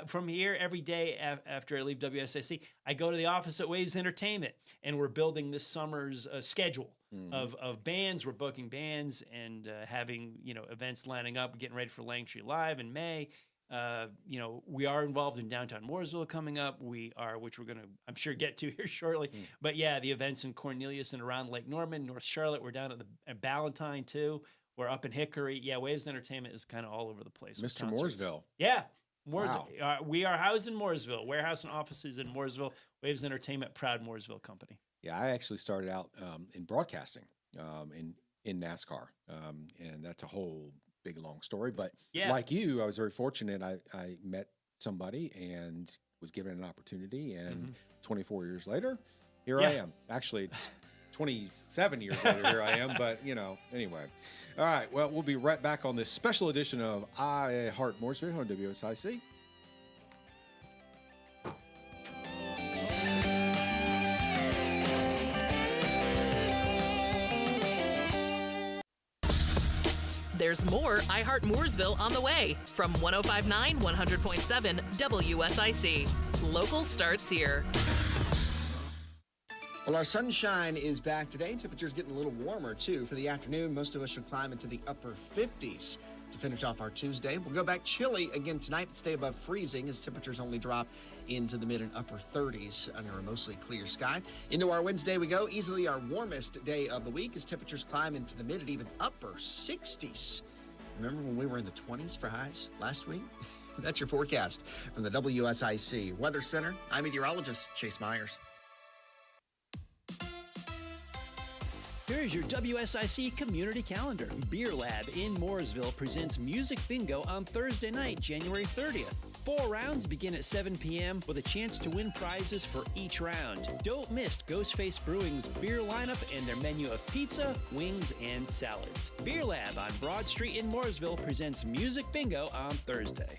Speaker 4: From here, every day after I leave WSIC, I go to the office at Waves Entertainment, and we're building this summer's schedule of bands. We're booking bands and having events lining up, getting ready for Langtree Live in May. We are involved in downtown Mooresville coming up. Which we're going to, I'm sure, get to here shortly. But yeah, the events in Cornelius and around Lake Norman, North Charlotte. We're down at Ballantine too. We're up in Hickory. Yeah, Waves Entertainment is kind of all over the place.
Speaker 3: Mr. Mooresville.
Speaker 4: Yeah, Mooresville. Wow. We are housed in Mooresville. Warehouse and offices in Mooresville. Waves Entertainment, proud Mooresville company.
Speaker 3: Yeah, I actually started out in broadcasting in NASCAR, and that's a whole big long story, but like you, I was very fortunate. I met somebody and was given an opportunity, and 24 years later, here I am. Actually, it's 27 years later, here I am, but anyway. All right, well, we'll be right back on this special edition of Heart Mooresville on WSIC.
Speaker 7: There's more I Heart Mooresville on the way from 105.9 100.7 WSIC. Local starts here.
Speaker 8: Well, our sunshine is back today. Temperatures getting a little warmer, too. For the afternoon, most of us should climb into the upper 50s to finish off our Tuesday. We'll go back chilly again tonight, but stay above freezing as temperatures only drop into the mid and upper 30s under a mostly clear sky. Into our Wednesday we go, easily our warmest day of the week as temperatures climb into the mid and even upper 60s. Remember when we were in the 20s for highs last week? That's your forecast from the WSIC Weather Center. I'm meteorologist Chase Myers.
Speaker 9: Here's your WSIC community calendar. Beer Lab in Mooresville presents Music Bingo on Thursday night, January 30th. 4 rounds begin at 7 p.m. with a chance to win prizes for each round. Don't miss Ghostface Brewing's beer lineup and their menu of pizza, wings, and salads. Beer Lab on Broad Street in Mooresville presents Music Bingo on Thursday.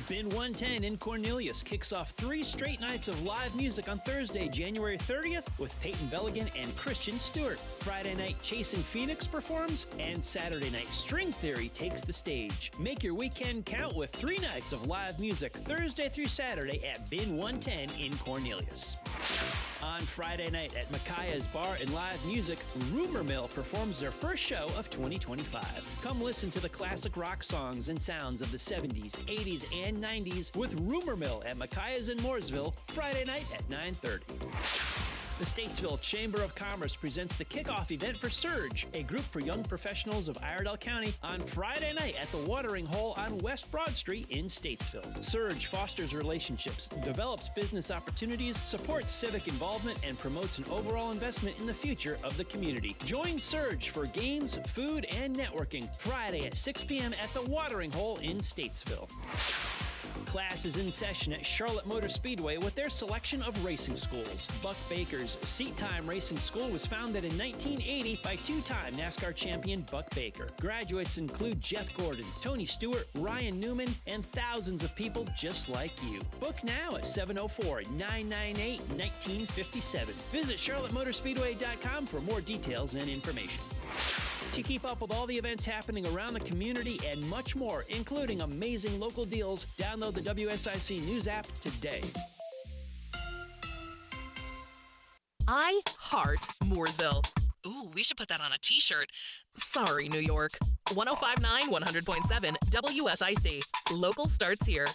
Speaker 9: Bin 110 in Cornelius kicks off 3 straight nights of live music on Thursday, January 30th with Peyton Belligan and Christian Stewart. Friday night, Chasing Phoenix performs, and Saturday night, String Theory takes the stage. Make your weekend count with 3 nights of live music Thursday through Saturday at Bin 110 in Cornelius. On Friday night at Micaiah's Bar and Live Music, Rumor Mill performs their first show of 2025. Come listen to the classic rock songs and sounds of the 70s, 80s, and 90s with Rumor Mill at Micaiah's in Mooresville, Friday night at 9:30. The Statesville Chamber of Commerce presents the kickoff event for Surge, a group for young professionals of Iredell County, on Friday night at the Watering Hole on West Broad Street in Statesville. Surge fosters relationships, develops business opportunities, supports civic involvement, and promotes an overall investment in the future of the community. Join Surge for games, food, and networking Friday at 6 p.m. at the Watering Hole in Statesville. Class is in session at Charlotte Motor Speedway with their selection of racing schools. Buck Baker's Seat Time Racing School was founded in 1980 by 2-time NASCAR champion Buck Baker. Graduates include Jeff Gordon, Tony Stewart, Ryan Newman, and thousands of people just like you. Book now at 704-998-1957. Visit charlottemotorspeedway.com for more details and information. To keep up with all the events happening around the community and much more, including amazing local deals, download the WSIC News app today.
Speaker 7: I Heart Mooresville. Ooh, we should put that on a t-shirt. Sorry, New York. 105.9, 100.7, WSIC. Local starts here.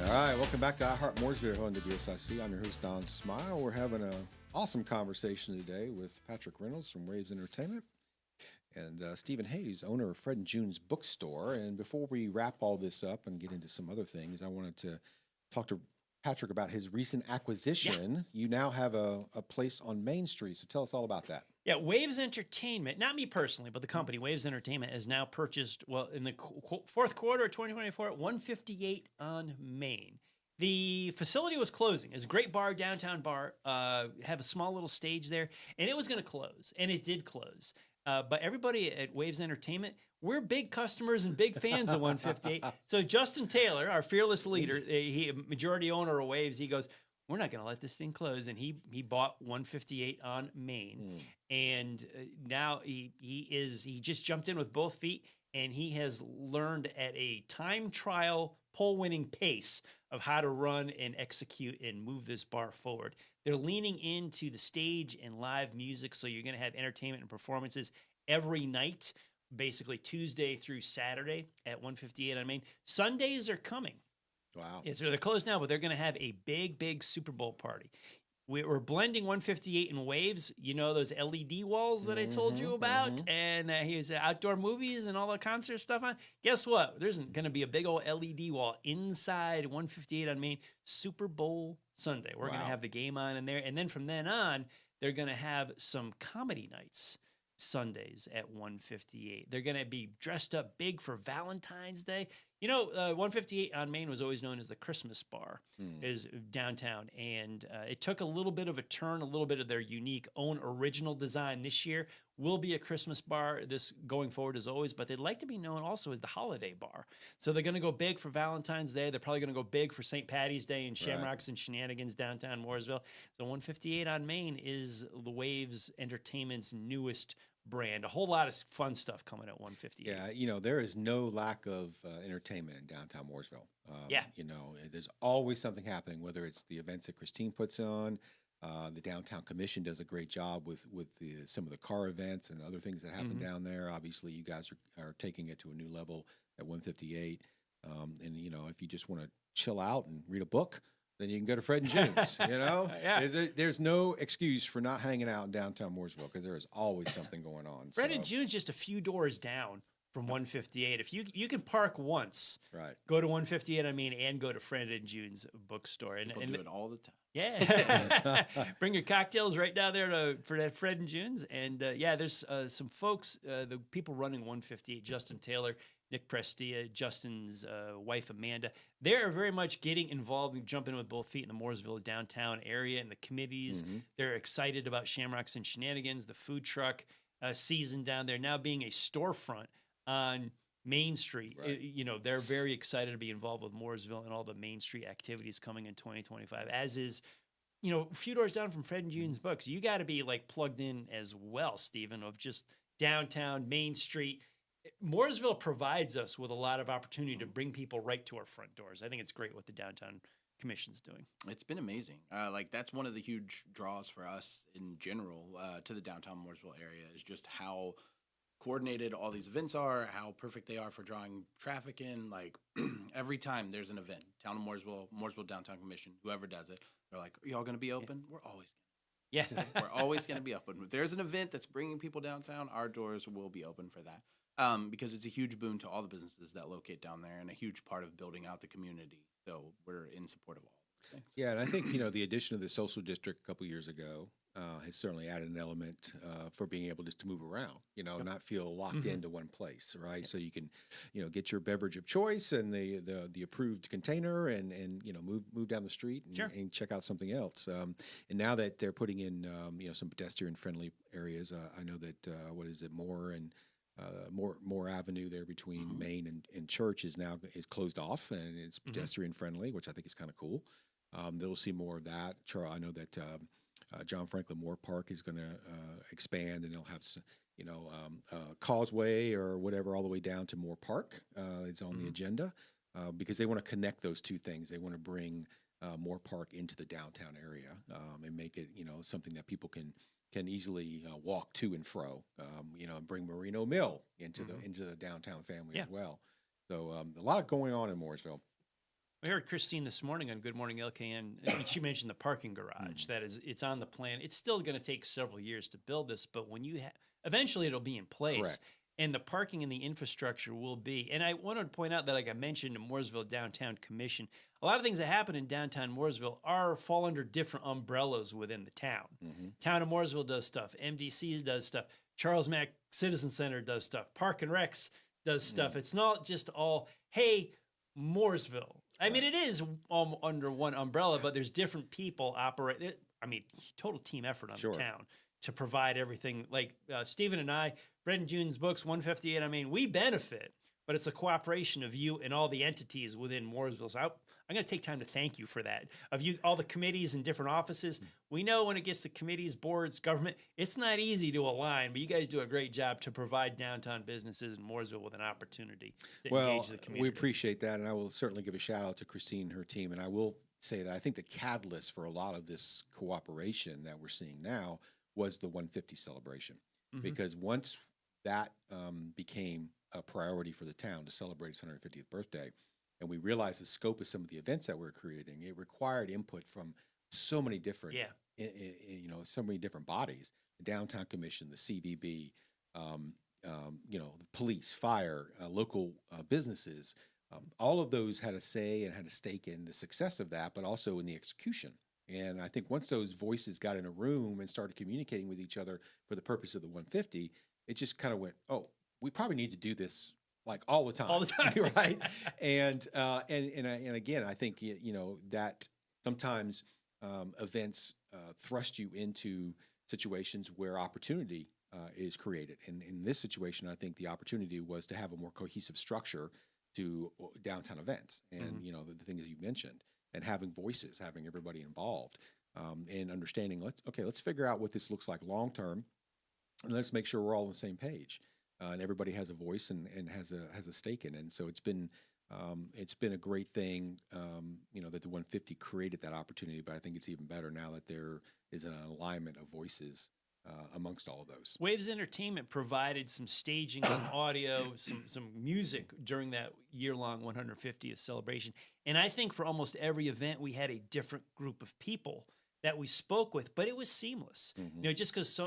Speaker 3: All right, welcome back to Heart Mooresville on WSIC. I'm your host, Don Smyle. We're having an awesome conversation today with Patrick Reynolds from Waves Entertainment and Stephen Hayes, owner of Fred and June's Bookstore. And before we wrap all this up and get into some other things, I wanted to talk to Patrick about his recent acquisition. Yeah. You now have a place on Main Street, so tell us all about that.
Speaker 4: Yeah, Waves Entertainment, not me personally, but the company, Waves Entertainment, has now purchased, well, in the fourth quarter of 2024, 158 on Main. The facility was closing. It's a great bar, downtown bar, have a small little stage there, and it was going to close, and it did close. But everybody at Waves Entertainment, we're big customers and big fans of 158. So Justin Taylor, our fearless leader, he majority owner of Waves, he goes, we're not going to let this thing close. And he bought 158 on Main. And now he just jumped in with both feet, and he has learned at a time trial pole winning pace of how to run and execute and move this bar forward. They're leaning into the stage and live music. So you're going to have entertainment and performances every night, basically Tuesday through Saturday at 158 on Main. Sundays are coming.
Speaker 3: Wow.
Speaker 4: Yeah, so they're closed now, but they're going to have a big Super Bowl party. We're blending 158 and Waves. You know those LED walls that I told you about? And here's outdoor movies and all the concert stuff on. Guess what? There's going to be a big old LED wall inside 158 on Main. Super Bowl Sunday. We're going to have the game on in there. And then from then on, they're going to have some comedy nights Sundays at 158. They're going to be dressed up big for Valentine's Day. You know, 158 on Main was always known as the Christmas bar, is downtown, and it took a little bit of a turn, a little bit of their unique own original design. This year will be a Christmas bar, this going forward as always, but they'd like to be known also as the holiday bar. So they're going to go big for Valentine's Day. They're probably going to go big for St. Patty's Day and Shamrocks and Shenanigans downtown Mooresville. So 158 on Main is the Waves Entertainment's newest brand. A whole lot of fun stuff coming at 158.
Speaker 3: Yeah, you know, there is no lack of entertainment in downtown Mooresville. You know, there's always something happening, whether it's the events that Christine puts on. The Downtown Commission does a great job with some of the car events and other things that happen down there. Obviously, you guys are taking it to a new level at 158. And, you know, if you just want to chill out and read a book, then you can go to Fred and June's, you know? There's no excuse for not hanging out in downtown Mooresville because there is always something going on.
Speaker 4: Fred and June's just a few doors down from 158. If you can park once,
Speaker 3: right,
Speaker 4: go to 158. And go to Fred and June's bookstore, and
Speaker 6: do it all the time.
Speaker 4: Yeah, bring your cocktails right down there for that Fred and June's, and there's some folks, the people running 158, Justin Taylor, Nick Prestia, Justin's wife Amanda. They're very much getting involved and jumping with both feet in the Mooresville downtown area and the committees. They're excited about Shamrocks and Shenanigans, the food truck season down there now being a storefront on Main Street.
Speaker 3: Right.
Speaker 4: They're very excited to be involved with Mooresville and all the Main Street activities coming in 2025, as is, a few doors down from Fred and June's Books. You got to be like plugged in as well, Stephen, of just downtown Main Street. Mooresville provides us with a lot of opportunity to bring people right to our front doors. I think it's great what the Downtown Commission's doing.
Speaker 6: It's been amazing. That's one of the huge draws for us in general to the downtown Mooresville area is just how coordinated all these events are, how perfect they are for drawing traffic in. Like every time there's an event, Town of Mooresville Downtown Commission, whoever does it, they're like, "Are y'all going to be open?" We're always we're always going to be open. If there's an event that's bringing people downtown, our doors will be open for that because it's a huge boon to all the businesses that locate down there and a huge part of building out the community. So we're in support of all those things.
Speaker 3: Yeah, and I think the addition of the social district a couple years ago has certainly added an element for being able just to move around, not feel locked into one place, right? Yep. So you can, get your beverage of choice and the approved container and move down the street and check out something else. And now that they're putting in some pedestrian friendly areas, I know that Moore Avenue there between Main and Church is closed off and it's pedestrian friendly, which I think is kind of cool. They'll see more of that. I know that John Franklin Moore Park is going to expand, and they'll have Causeway or whatever all the way down to Moore Park. It's on the agenda because they want to connect those two things. They want to bring Moore Park into the downtown area and make it something that people can easily walk to and fro. And bring Merino Mill into the downtown family as well. So a lot going on in Mooresville.
Speaker 4: We heard Christine this morning on Good Morning LKN. She mentioned the parking garage. It's on the plan. It's still going to take several years to build this, but when eventually it'll be in place.
Speaker 3: Correct.
Speaker 4: And the parking and the infrastructure will be. And I wanted to point out that, like I mentioned, the Mooresville Downtown Commission, a lot of things that happen in downtown Mooresville fall under different umbrellas within the town. Town of Mooresville does stuff. MDC does stuff. Charles Mack Citizen Center does stuff. Park and Recs does stuff. It's not just all, hey, Mooresville. I mean, it is all under one umbrella, but there's different people operate. Total team effort on the town to provide everything. Like Stephen and I, Fred and June's Books, 158. We benefit, but it's a cooperation of you and all the entities within Mooresville. So I'm going to take time to thank you for that. Of you, all the committees and different offices. We know when it gets to committees, boards, government, it's not easy to align, but you guys do a great job to provide downtown businesses in Mooresville with an opportunity to engage the community.
Speaker 3: We appreciate that, and I will certainly give a shout out to Christine and her team. And I will say that I think the catalyst for a lot of this cooperation that we're seeing now was the 150 celebration, because once that became a priority for the town to celebrate its 150th birthday, and we realized the scope of some of the events that we're creating, it required input from so many different, so many different bodies: the Downtown Commission, the CVB, the police, fire, local businesses. All of those had a say and had a stake in the success of that, but also in the execution. And I think once those voices got in a room and started communicating with each other for the purpose of the 150, it just kind of went, oh, we probably need to do this like all the time, right? And again, I think that sometimes events thrust you into situations where opportunity is created. And in this situation, I think the opportunity was to have a more cohesive structure to downtown events, and the things that you mentioned, and having voices, having everybody involved, and understanding. Let's figure out what this looks like long term, and let's make sure we're all on the same page. And everybody has a voice and has a stake in it. And so it's been a great thing, that the 150 created that opportunity. But I think it's even better now that there is an alignment of voices amongst all of those.
Speaker 4: Waves Entertainment provided some staging, some audio, some music during that year-long 150th celebration. And I think for almost every event, we had a different group of people that we spoke with, but it was seamless. Just because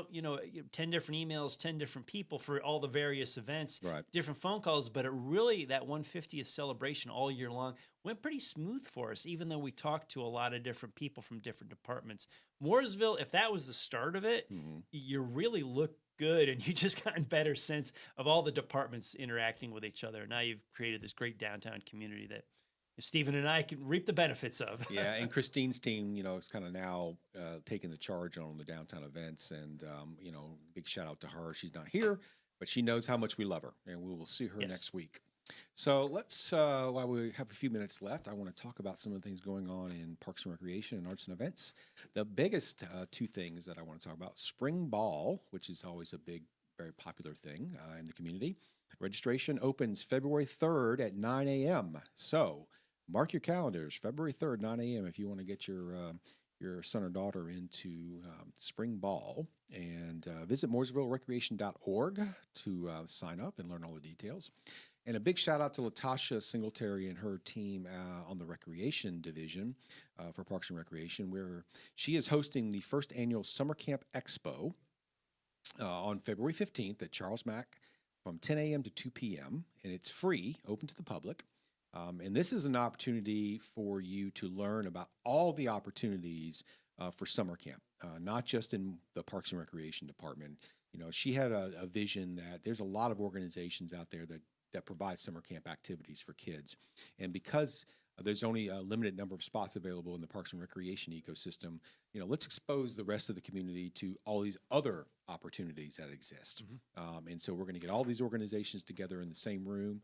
Speaker 4: 10 different emails, 10 different people for all the various events, different phone calls, but it really, that 150th celebration all year long went pretty smooth for us, even though we talked to a lot of different people from different departments. Mooresville, if that was the start of it, you really look good, and you just gotten better sense of all the departments interacting with each other. Now you've created this great downtown community that Stephen and I can reap the benefits of.
Speaker 3: Yeah, and Christine's team, is kind of now taking the charge on the downtown events, and big shout out to her. She's not here, but she knows how much we love her, and we will see her next week. So let's, while we have a few minutes left, I want to talk about some of the things going on in Parks and Recreation and Arts and Events. The biggest two things that I want to talk about: Spring Ball, which is always a big, very popular thing in the community. Registration opens February 3rd at 9 a.m. So mark your calendars, February 3rd, 9 a.m. if you want to get your son or daughter into Spring Ball. And visit MooresvilleRecreation.org to sign up and learn all the details. And a big shout out to Latasha Singletary and her team on the Recreation Division for Parks and Recreation, where she is hosting the first annual Summer Camp Expo on February 15th at Charles Mack from 10 a.m. to 2 p.m. And it's free, open to the public. And this is an opportunity for you to learn about all the opportunities for summer camp, not just in the Parks and Recreation Department. She had a vision that there's a lot of organizations out there that provide summer camp activities for kids. And because there's only a limited number of spots available in the Parks and Recreation ecosystem, let's expose the rest of the community to all these other opportunities that exist. And so we're going to get all these organizations together in the same room.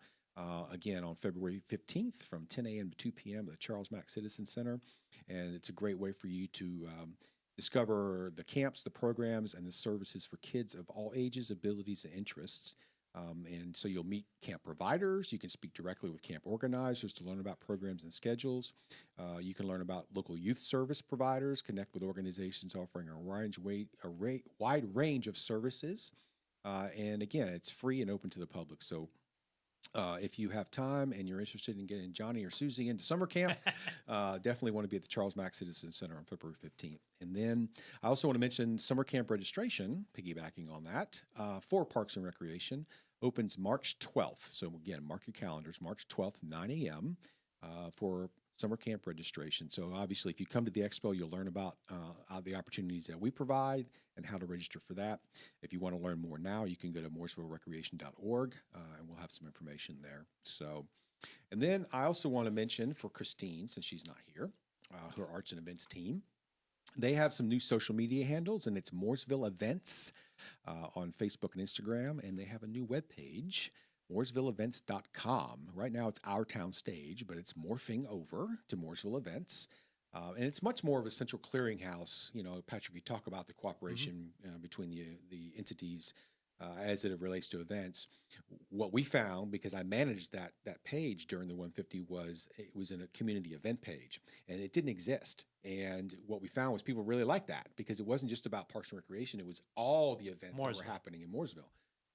Speaker 3: Again, on February 15th from 10 a.m. to 2 p.m. at the Charles Mack Citizen Center. And it's a great way for you to discover the camps, the programs, and the services for kids of all ages, abilities, and interests. And so you'll meet camp providers. You can speak directly with camp organizers to learn about programs and schedules. You can learn about local youth service providers, connect with organizations offering a wide range of services. And again, it's free and open to the public. So if you have time and you're interested in getting Johnny or Susie into summer camp, definitely want to be at the Charles Mack Citizen Center on February 15th. And then I also want to mention summer camp registration, piggybacking on that, for Parks and Recreation, opens March 12th. So again, mark your calendars, March 12th, 9 a.m. For summer camp registration. So obviously, if you come to the expo, you'll learn about the opportunities that we provide and how to register for that. If you want to learn more now, you can go to MooresvilleRecreation.org, and we'll have some information there. So, and then I also want to mention for Christine, since she's not here, her arts and events team. They have some new social media handles, and it's Mooresville Events on Facebook and Instagram, and they have a new webpage, MooresvilleEvents.com. Right now it's Our Town Stage, but it's morphing over to Mooresville Events. And it's much more of a central clearinghouse. Patrick, you talk about the cooperation between the entities as it relates to events. What we found, because I managed that page during the 150, was it was in a community event page, and it didn't exist. And what we found was people really liked that because it wasn't just about Parks and Recreation; it was all the events that were happening in Mooresville.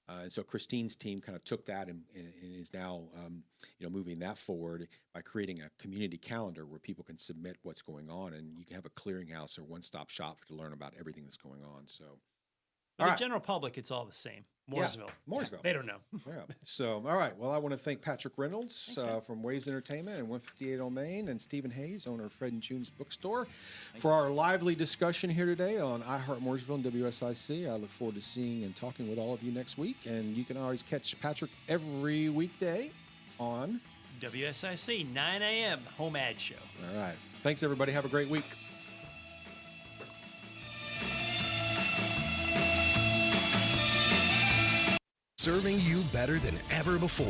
Speaker 3: And so Christine's team kind of took that and is now, moving that forward by creating a community calendar where people can submit what's going on, and you can have a clearinghouse or one-stop shop to learn about everything that's going on. So,
Speaker 4: For the general public, it's all the same. Mooresville.
Speaker 3: Yeah, Mooresville.
Speaker 4: They don't know.
Speaker 3: Yeah. So, all right. Well, I want to thank Patrick Reynolds from Waves Entertainment and 158 on Main, and Stephen Hayes, owner of Fred and June's Bookstore, for our lively discussion here today on iHeart Mooresville and WSIC. I look forward to seeing and talking with all of you next week. And you can always catch Patrick every weekday on
Speaker 4: WSIC, 9 a.m., home ad show.
Speaker 3: All right. Thanks, everybody. Have a great week.
Speaker 1: Serving you better than ever before.